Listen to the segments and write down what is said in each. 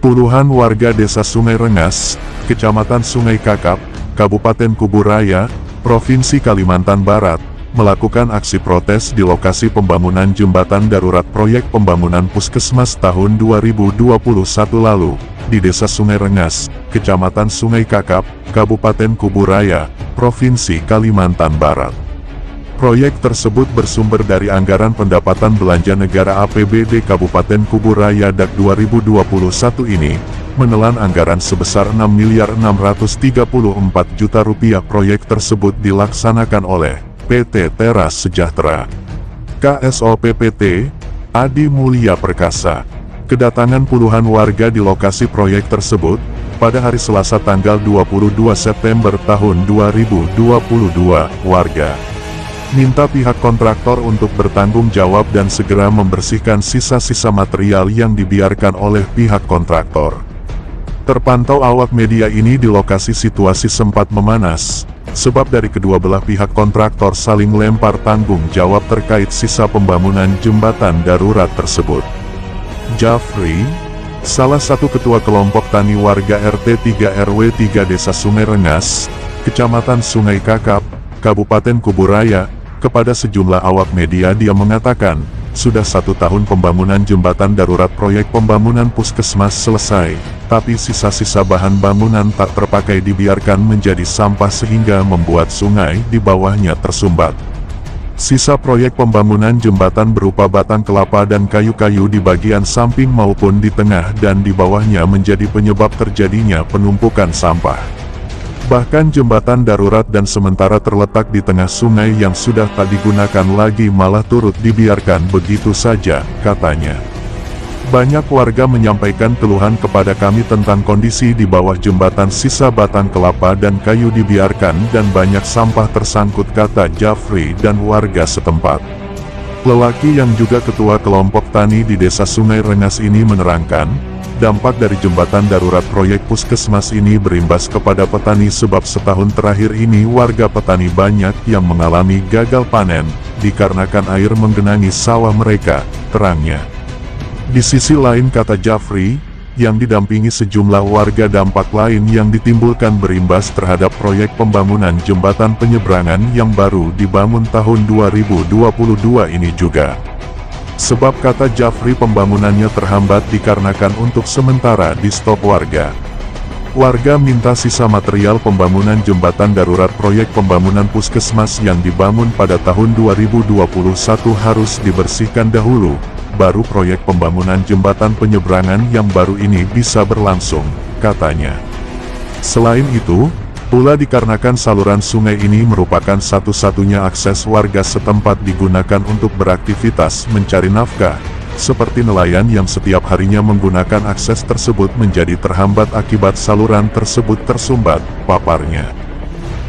Puluhan warga desa Sungai Rengas, Kecamatan Sungai Kakap, Kabupaten Kuburaya, Provinsi Kalimantan Barat, melakukan aksi protes di lokasi pembangunan jembatan darurat proyek pembangunan puskesmas tahun 2021 lalu, di Desa Sungai Rengas, Kecamatan Sungai Kakap, Kabupaten Kuburaya, Provinsi Kalimantan Barat. Proyek tersebut bersumber dari anggaran pendapatan belanja negara APBD Kabupaten Kuburaya DAK 2021 ini, menelan anggaran sebesar Rp6.634 juta. Proyek tersebut dilaksanakan oleh PT Teras Sejahtera, KSOP PT Adi Mulia Perkasa. Kedatangan puluhan warga di lokasi proyek tersebut, pada hari Selasa tanggal 22 September tahun 2022, warga minta pihak kontraktor untuk bertanggung jawab dan segera membersihkan sisa-sisa material yang dibiarkan oleh pihak kontraktor. Terpantau awak media ini di lokasi situasi sempat memanas, sebab dari kedua belah pihak kontraktor saling lempar tanggung jawab terkait sisa pembangunan jembatan darurat tersebut. Jafri, salah satu ketua kelompok tani warga RT 3 RW 3 Desa Sungai Rengas, Kecamatan Sungai Kakap, Kabupaten Kuburaya, kepada sejumlah awak media dia mengatakan, sudah 1 tahun pembangunan jembatan darurat proyek pembangunan puskesmas selesai, tapi sisa-sisa bahan bangunan tak terpakai dibiarkan menjadi sampah sehingga membuat sungai di bawahnya tersumbat. Sisa proyek pembangunan jembatan berupa batang kelapa dan kayu-kayu di bagian samping maupun di tengah dan di bawahnya menjadi penyebab terjadinya penumpukan sampah. Bahkan jembatan darurat dan sementara terletak di tengah sungai yang sudah tak digunakan lagi malah turut dibiarkan begitu saja, katanya. Banyak warga menyampaikan keluhan kepada kami tentang kondisi di bawah jembatan, sisa batang kelapa dan kayu dibiarkan dan banyak sampah tersangkut, kata Jafri dan warga setempat. Lelaki yang juga ketua kelompok tani di Desa Sungai Rengas ini menerangkan, dampak dari jembatan darurat proyek puskesmas ini berimbas kepada petani sebab setahun terakhir ini warga petani banyak yang mengalami gagal panen, dikarenakan air menggenangi sawah mereka, terangnya. Di sisi lain, kata Jafri, yang didampingi sejumlah warga, dampak lain yang ditimbulkan berimbas terhadap proyek pembangunan jembatan penyeberangan yang baru dibangun tahun 2022 ini juga. Sebab, kata Jafri, pembangunannya terhambat dikarenakan untuk sementara di stop warga. Warga minta sisa material pembangunan jembatan darurat proyek pembangunan puskesmas yang dibangun pada tahun 2021 harus dibersihkan dahulu, baru proyek pembangunan jembatan penyeberangan yang baru ini bisa berlangsung, katanya. Selain itu, pula dikarenakan saluran sungai ini merupakan satu-satunya akses warga setempat digunakan untuk beraktivitas mencari nafkah, seperti nelayan yang setiap harinya menggunakan akses tersebut menjadi terhambat akibat saluran tersebut tersumbat, paparnya.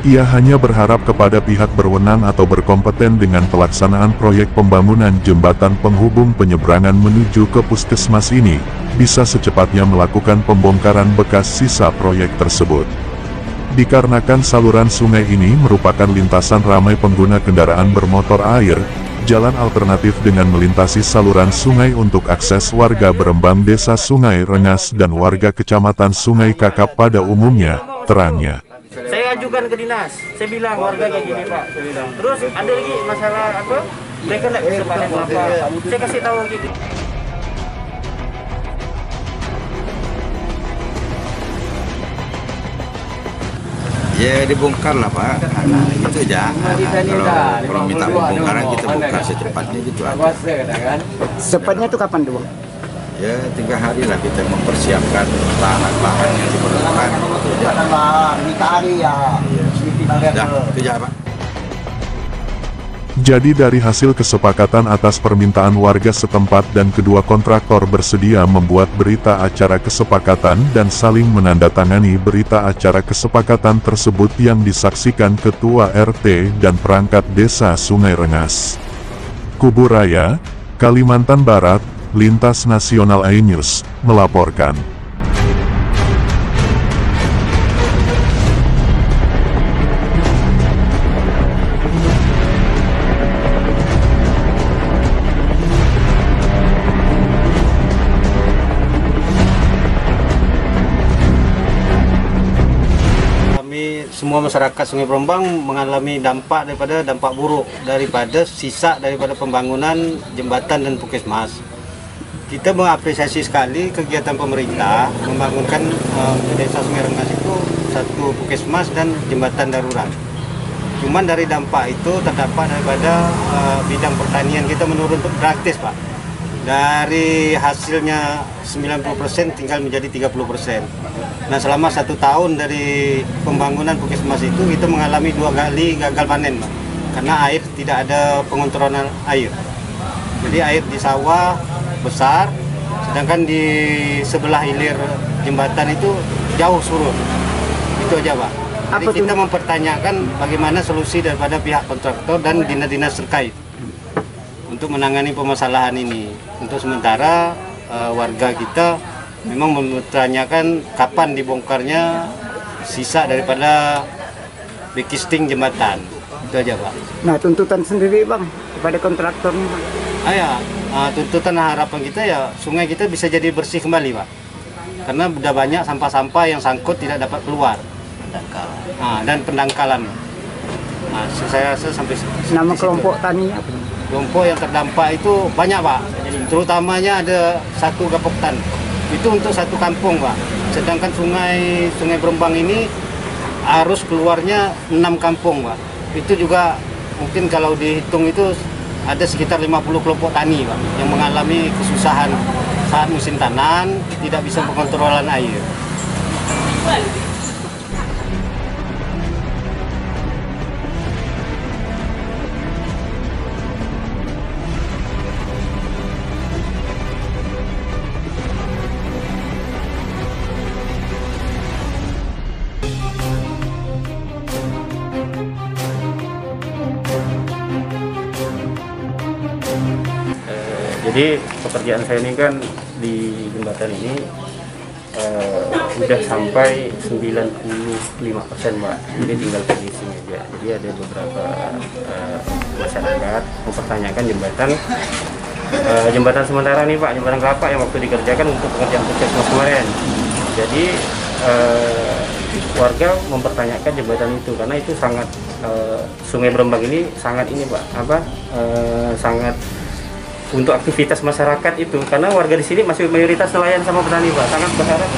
Ia hanya berharap kepada pihak berwenang atau berkompeten dengan pelaksanaan proyek pembangunan jembatan penghubung penyeberangan menuju ke puskesmas ini, bisa secepatnya melakukan pembongkaran bekas sisa proyek tersebut. Dikarenakan saluran sungai ini merupakan lintasan ramai pengguna kendaraan bermotor air, jalan alternatif dengan melintasi saluran sungai untuk akses warga berembang Desa Sungai Rengas dan warga Kecamatan Sungai Kakap pada umumnya, terangnya. Saya ajukan ke dinas, saya bilang warga kayak gini Pak, terus ada lagi masalah apa, mereka nggak bisa panen apa, saya kasih tahu gitu. Ya dibongkar lah Pak, itu aja. Kalau minta pembongkaran kita bongkar secepatnya gitu aja. Secepatnya itu kapan dulu? Ya 3 hari lah kita mempersiapkan bahan-bahan yang diperlukan. Ya, Pak. Jadi dari hasil kesepakatan atas permintaan warga setempat dan kedua kontraktor bersedia membuat berita acara kesepakatan dan saling menandatangani berita acara kesepakatan tersebut yang disaksikan Ketua RT dan perangkat Desa Sungai Rengas, Kuburaya, Kalimantan Barat. Lintas Nasional iNews melaporkan. semua masyarakat Sungai Berombang mengalami dampak buruk daripada sisa daripada pembangunan jembatan dan puskesmas. Kita mengapresiasi sekali kegiatan pemerintah membangunkan untuk desa Sungai Rengas itu satu puskesmas dan jembatan darurat. Cuman dari dampak itu terdapat daripada bidang pertanian kita menurun drastis, Pak. Dari hasilnya 90% tinggal menjadi 30%. Nah, selama 1 tahun dari pembangunan puskesmas itu kita mengalami 2 kali gagal panen, Pak. Karena air tidak ada pengontrolan air. Jadi air di sawah besar, sedangkan di sebelah hilir jembatan itu jauh surut. Itu aja, Pak. Jadi kita mempertanyakan bagaimana solusi daripada pihak kontraktor dan dinas-dinas terkait untuk menangani permasalahan ini. Untuk sementara warga kita memang mempertanyakan kapan dibongkarnya sisa daripada bekisting jembatan. Itu aja, Pak. Nah, tuntutan sendiri Bang kepada kontraktor nih, Bang. Tuntutan harapan kita ya sungai kita bisa jadi bersih kembali, Pak. Karena udah banyak sampah-sampah yang sangkut tidak dapat keluar. Dan pendangkalan. Saya sampai nama kelompok tani apa? Kelompok yang terdampak itu banyak, Pak. Terutamanya ada 1 gapok tan. Itu untuk 1 kampung, Pak. Sedangkan sungai Berombang ini arus keluarnya 6 kampung, Pak. Itu juga mungkin kalau dihitung itu ada sekitar 50 kelompok tani, Pak, yang mengalami kesusahan saat musim tanam, tidak bisa pengontrolan air. Jadi pekerjaan saya ini kan di jembatan ini udah sampai 95%, Pak. Jadi tinggal finishing aja. Jadi ada beberapa masyarakat mempertanyakan jembatan sementara nih, Pak, jembatan kelapa yang waktu dikerjakan untuk pekerjaan puskesmas kemarin. Jadi warga mempertanyakan jembatan itu karena itu sangat Sungai Berombang ini sangat ini, Pak, sangat untuk aktivitas masyarakat itu, karena warga di sini masih mayoritas nelayan sama petani, Pak. Sangat berharap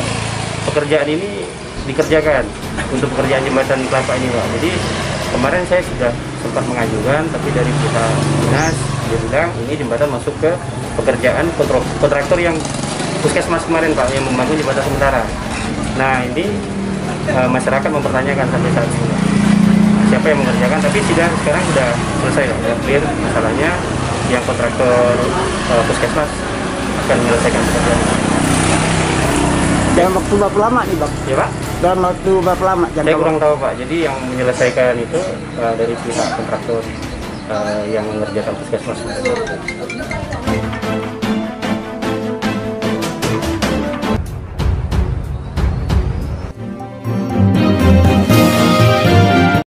pekerjaan ini dikerjakan untuk pekerjaan jembatan kelapa ini, Pak. Jadi kemarin saya sudah sempat mengajukan, tapi dari pihak dinas dia bilang ini jembatan masuk ke pekerjaan kontraktor yang puskesmas kemarin, Pak, yang membangun jembatan sementara. Nah, ini masyarakat mempertanyakan sampai saat ini siapa yang mengerjakan, tapi sekarang sudah selesai, sudah clear masalahnya. Yang kontraktor puskesmas akan menyelesaikan pekerjaan. Dalam waktu berapa lama nih, Bang? Ya, Pak? Dalam waktu berapa lama? Saya kurang tahu, Pak. Jadi yang menyelesaikan itu dari pihak kontraktor yang mengerjakan puskesmas.